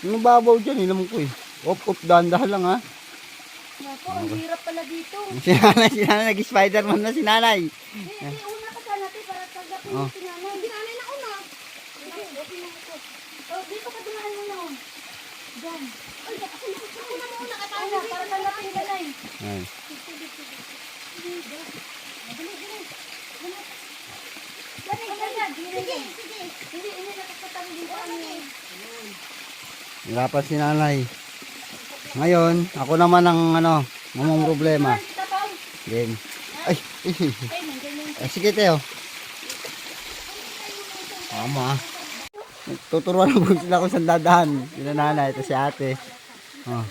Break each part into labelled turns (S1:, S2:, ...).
S1: Yung babaw dyan, ilam ko eh. Op, dahan-dahan lang ha.
S2: Naku, ang hirap pala dito.
S1: Si nanay, nag-Spiderman na si nanay.
S2: Hindi, una ka sana natin para tagapin mo si nanay. Si nanay na una. Hindi, okay na ito. Oh, dito ka dumaan mo na. Diyan. Ay, ako na muna ka tayo. Para tagapin ka na eh.
S1: Ay.
S2: Hindi, nakakatabi din kami.
S1: Hirapan si nanay. Ngayon, ako naman ang mamang problema. Game. Ay. Sige Teo. Tama. Tuturuan mo sila kung saan dadaan. Sila nanay, ito si ate. Oh.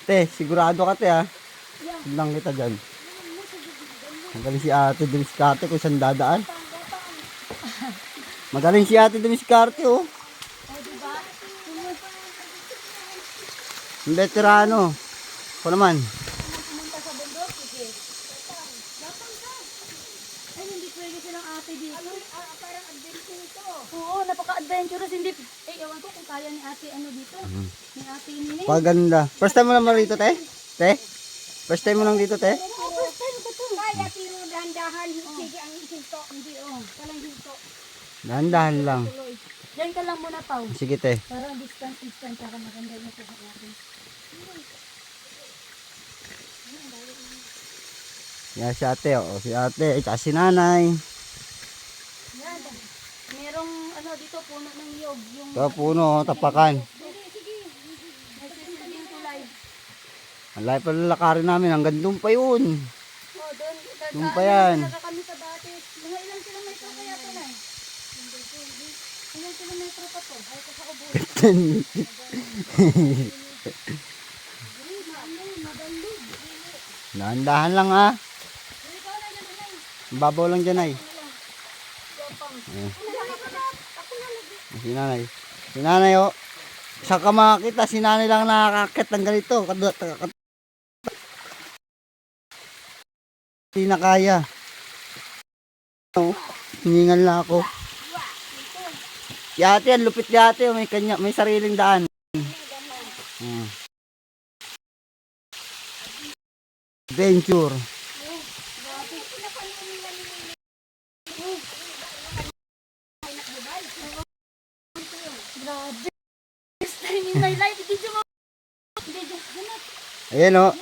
S1: Te, sigurado ka te ha. Sundan kita dyan. Magaling si ate Dumiskarte kung saan dadaan. Magaling si ate Dumiskarte oh. Ang veterano. Ako naman.
S2: Pumunta sa bundok, sige. Ay, hindi pwede silang ate dito. Parang adventure ito. Oo, napaka-adventurous. Hindi, ewan ko kung kaya ni ate dito. Ni ate Nini.
S1: Paganda. First time mo naman rito, te? Te? First time mo lang dito, te?
S2: Oo, first time ko ito. Kaya tiro dahan-dahan. Sige, ang hinto. Hindi, walang hinto.
S1: Dahan-dahan lang.
S2: Diyan ka lang muna, Pao.
S1: Sige, te.
S2: Parang distance, para maganda yung sa natin.
S1: Yan si ate, oh. Si ate, at si nanay.
S2: Yan. Merong dito, puno ng niyog. Yung
S1: Ito, puno, tapakan.
S2: sige. Nagsisilbing tulay.
S1: Ang layo pala lalakarin namin. Hanggang doon pa yun.
S2: Oh, doon.
S1: Doon pa yan.
S2: Talaga kami sa batis. Mga ilang kilometro kaya ito na eh? Ilang kilometro pa to? Ay, sa ubos.
S1: Dahan-dahan lang ha. Ang babaw lang dyan ay. Si nanay. Si nanay oh. Saan ka makakita? Si nanay lang nakakakit ng ganito. Hindi na kaya. Hiningal na ako. Yate, ang lupit yate. May sariling daan. Adventure.
S2: Grabe. First time in my life. Video mo.
S1: Ayan o.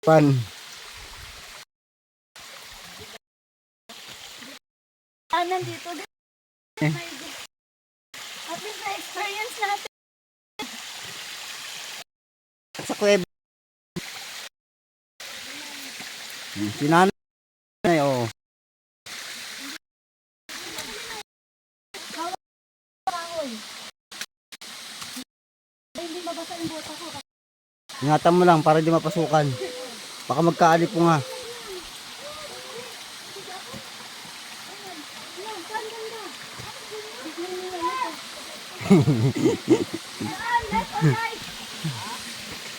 S1: Pan.
S2: Nandito. At least na-experience natin.
S1: Sa kuweba. Si nanay o.
S2: Hindi mabasa yung bota ko.
S1: Ingatan mo lang para di mapasukan. Baka magkaalip po nga.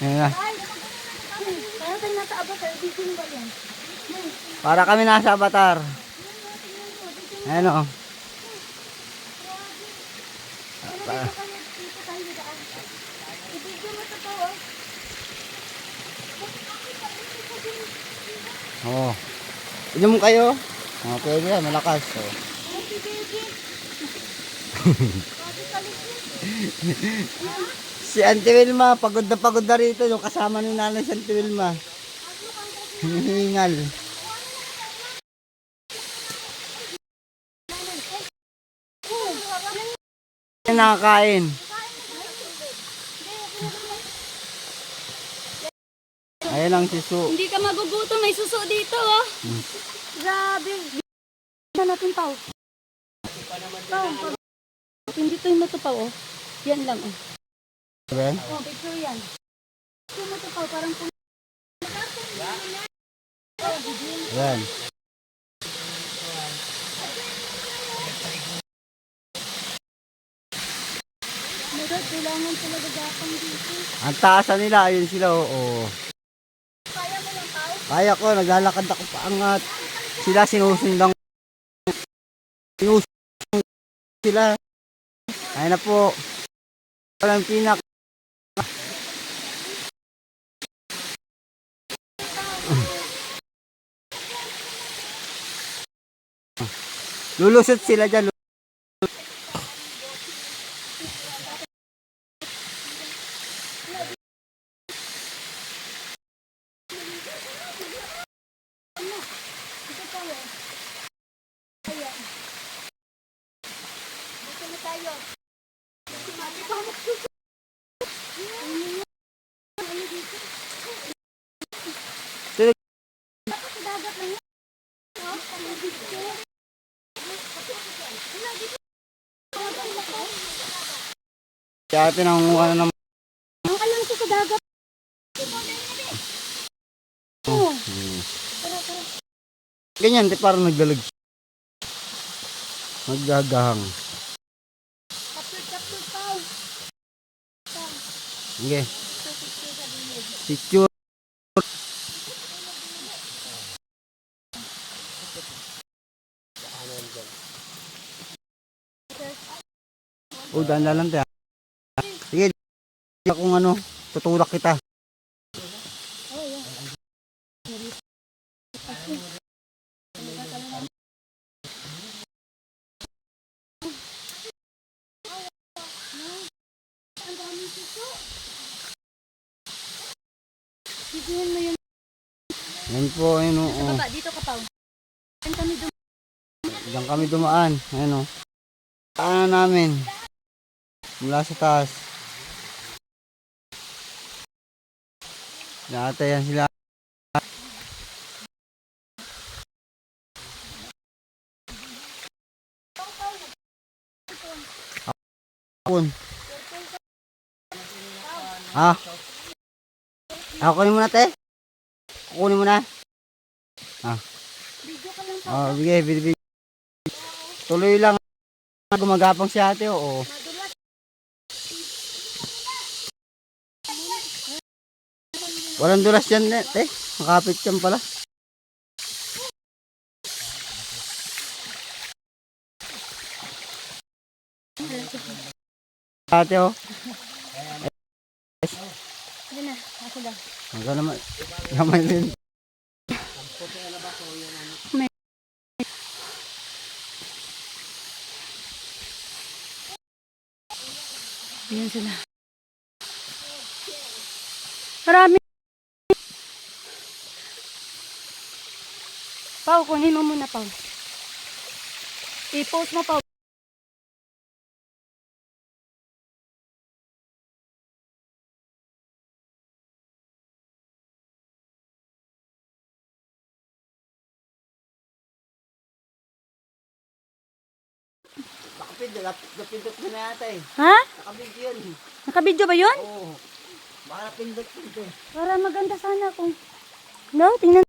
S1: Ayan na. Para kami nasa Avatar. Ayan o. Oo. Inom kayo. Pwede yan, malakas. Oh. Si Auntie Wilma, pagod na rito. Yung kasama ni nanay si Auntie Wilma. Hinihingal. Nakakain. Ayan ang suso.
S2: Hindi ka magugutom, may suso dito oh. Grabe. Yan natin Pao. Pao, hindi to yung matupaw oh. Yan lang oh.
S1: Ben?
S2: Oh, picture yan. Yung matupaw parang
S1: Ayan.
S2: Kailangan talaga gapang dito.
S1: Ang taasan nila, ayun sila oo.
S2: Kaya mo lang Pao?
S1: Kaya ko, naglalakad ako paangat. Sila sinusundan. Sinusundan sila. Ayun na po. Walang pinak. Lulusot sila dyan.
S2: Dito na tayo. Dagat lang yan.
S1: Kaya ate nangunguha na ng...
S2: Ang alam ko sa dagat. Oo. Tara, tara.
S1: Ganyan, di parang nagdalag. Naggagahang.
S2: Kapit, Pao.
S1: Sige. Picture. Oh, dahan lang tayo. Sige, kung ano, tutulak kita.
S2: Bigyan mo yun.
S1: Yan po, ayun o.
S2: Sa baba, dito ka, Pao. Diyan kami
S1: Diyan kami dumaan. Ayun o. Ano namin? Mula sa taas. Dati yan sila. Akun. Ah. Kunin mo na, te. Kunin mo na. Ah.
S2: Video ka lang,
S1: Oh, bigay. Tuloy lang. Gumagapang si ate, oo.
S2: madulas.
S1: Walang dulas yan, te. Makapit yan pala. Ate, oh.
S2: Sige na, ako daw.
S1: Hanggang naman. Gamay din.
S2: Ayan sila. Marami. Pao, kunin mo muna, Pao. I-post mo, Pao.
S1: Napindot ko na yata eh.
S2: Ha?
S1: Nakabidyo yun.
S2: Nakabidyo ba yun?
S1: Oo. Baka napindot.
S2: Para maganda sana kung... No, tingnan